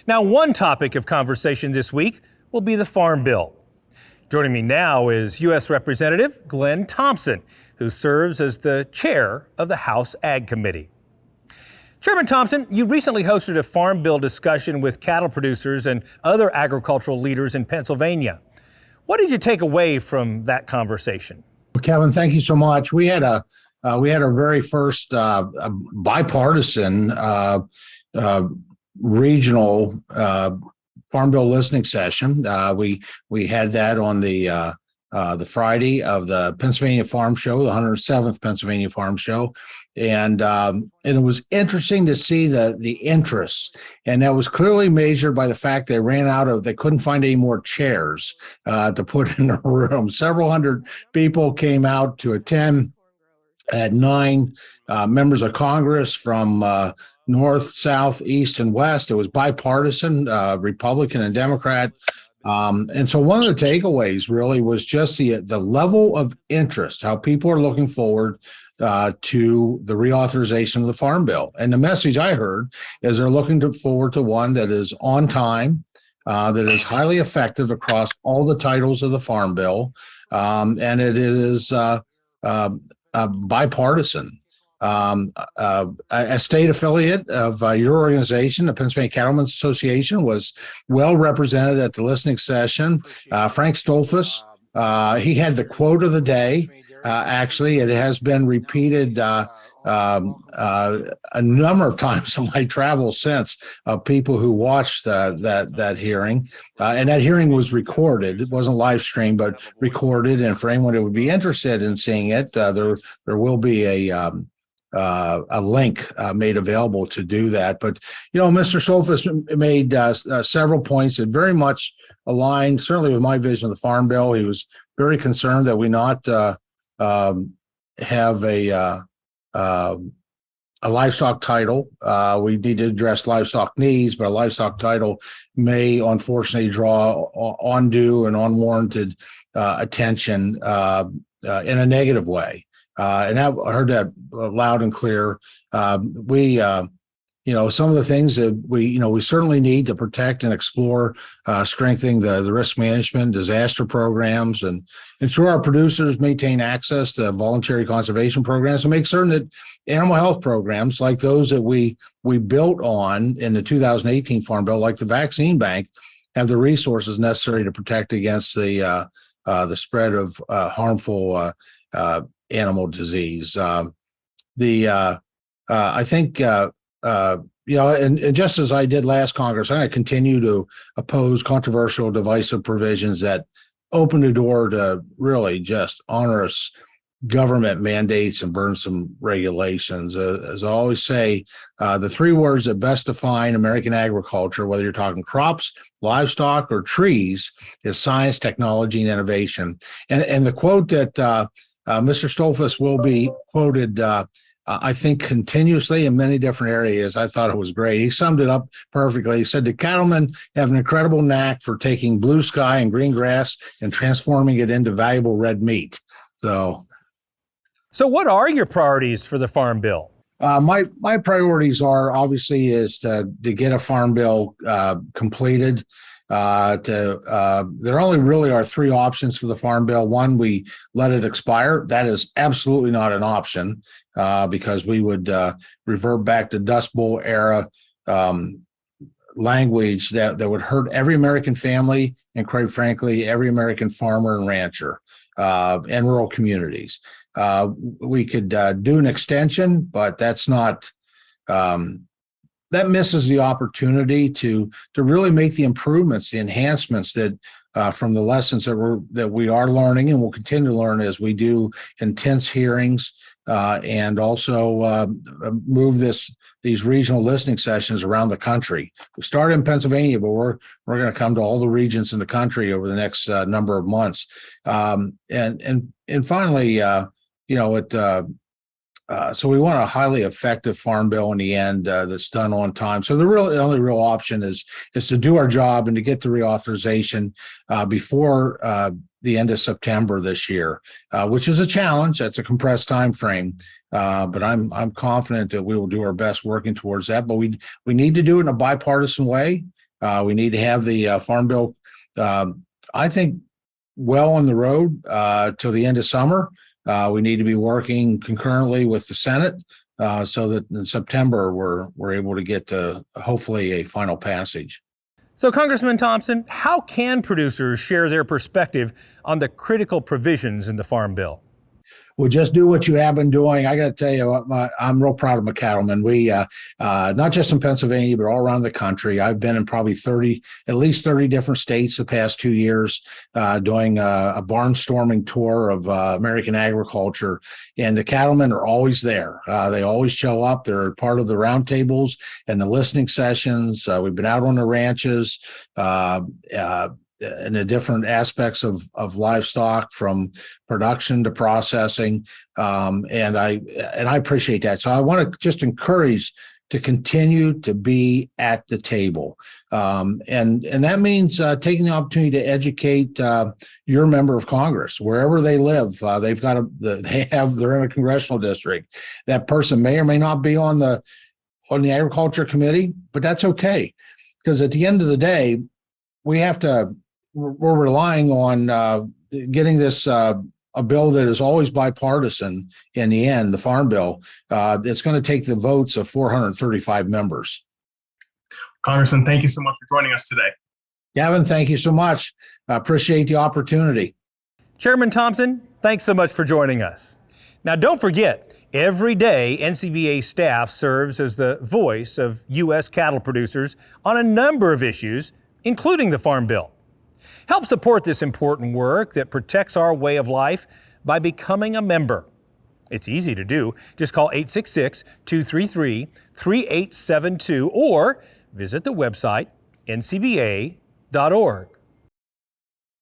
Now, one topic of conversation this week will be the Farm Bill. Joining me now is U.S. Representative Glenn Thompson, who serves as the chair of the House Ag Committee. Chairman Thompson, you recently hosted a Farm Bill discussion with cattle producers and other agricultural leaders in Pennsylvania. What did you take away from that conversation? Kevin, thank you so much. We had our very first bipartisan regional Farm Bill listening session. We had that on the Friday of the Pennsylvania Farm Show, the 107th Pennsylvania Farm Show, and it was interesting to see the interest, and that was clearly measured by the fact they couldn't find any more chairs to put in the room. Several hundred people came out to attend. Had 9 members of Congress from North, South, East, and West. It was bipartisan, Republican and Democrat. And so one of the takeaways really was just the level of interest, how people are looking forward to the reauthorization of the Farm Bill. And the message I heard is they're looking forward to one that is on time, that is highly effective across all the titles of the Farm Bill, and it is bipartisan. A state affiliate of your organization, the Pennsylvania Cattlemen's Association, was well represented at the listening session. Frank Stolfus, he had the quote of the day. Actually, it has been repeated a number of times in my travels since, people who watched that hearing. And that hearing was recorded. It wasn't live streamed, but recorded. And for anyone who would be interested in seeing it, there will be a link made available to do that. But, Mr. Stolfus made several points that very much aligned, certainly with my vision of the Farm Bill. He was very concerned that we not have a livestock title. We need to address livestock needs, but a livestock title may unfortunately draw undue and unwarranted attention in a negative way. And I heard that loud and clear. Some of the things that we certainly need to protect and explore, strengthening the risk management, disaster programs, and ensure our producers maintain access to voluntary conservation programs, and make certain that animal health programs like those that we built on in the 2018 Farm Bill, like the vaccine bank, have the resources necessary to protect against the spread of harmful animal disease. I think, and just as I did last Congress, I'm going to continue to oppose controversial, divisive provisions that open the door to really just onerous government mandates and burdensome regulations. As I always say, the 3 words that best define American agriculture, whether you're talking crops, livestock, or trees, is science, technology, and innovation. And the quote that Mr. Stolfus will be quoted, I think, continuously in many different areas. I thought it was great. He summed it up perfectly. He said, the cattlemen have an incredible knack for taking blue sky and green grass and transforming it into valuable red meat. So what are your priorities for the Farm Bill? My priorities are obviously is to get a Farm Bill completed. There only really are 3 options for the Farm Bill. One, we let it expire. That is absolutely not an option, because we would revert back to Dust Bowl era language that would hurt every American family and, quite frankly, every American farmer and rancher and rural communities. We could do an extension, but that's not. That misses the opportunity to really make the improvements, the enhancements that from the lessons that we are learning and will continue to learn as we do intense hearings, and also move these regional listening sessions around the country. We started in Pennsylvania, but we're going to come to all the regions in the country over the next number of months. And finally, so we want a highly effective Farm Bill in the end that's done on time. So the only real option is to do our job and to get the reauthorization before the end of September this year, which is a challenge. That's a compressed time frame, but I'm confident that we will do our best working towards that. But we need to do it in a bipartisan way. We need to have the Farm Bill, I think, well on the road till the end of summer. We need to be working concurrently with the Senate so that in September we're able to get to hopefully a final passage. So, Congressman Thompson, how can producers share their perspective on the critical provisions in the Farm Bill? Well, just do what you have been doing. I got to tell you, I'm real proud of my cattlemen. We, not just in Pennsylvania, but all around the country. I've been in probably at least 30 different states the past 2 years, doing a barnstorming tour of American agriculture. And the cattlemen are always there. They always show up. They're part of the roundtables and the listening sessions. We've been out on the ranches, in the different aspects of livestock, from production to processing, and I appreciate that. So I want to just encourage to continue to be at the table, and that means taking the opportunity to educate your member of Congress wherever they live. They're in a congressional district. That person may or may not be on the agriculture committee, but that's okay, because at the end of the day, we're relying on getting this a bill that is always bipartisan in the end, the Farm Bill. It's going to take the votes of 435 members. Congressman, thank you so much for joining us today. Gavin, thank you so much. I appreciate the opportunity. Chairman Thompson, thanks so much for joining us. Now, don't forget, every day NCBA staff serves as the voice of U.S. cattle producers on a number of issues, including the Farm Bill. Help support this important work that protects our way of life by becoming a member. It's easy to do. Just call 866-233-3872 or visit the website ncba.org.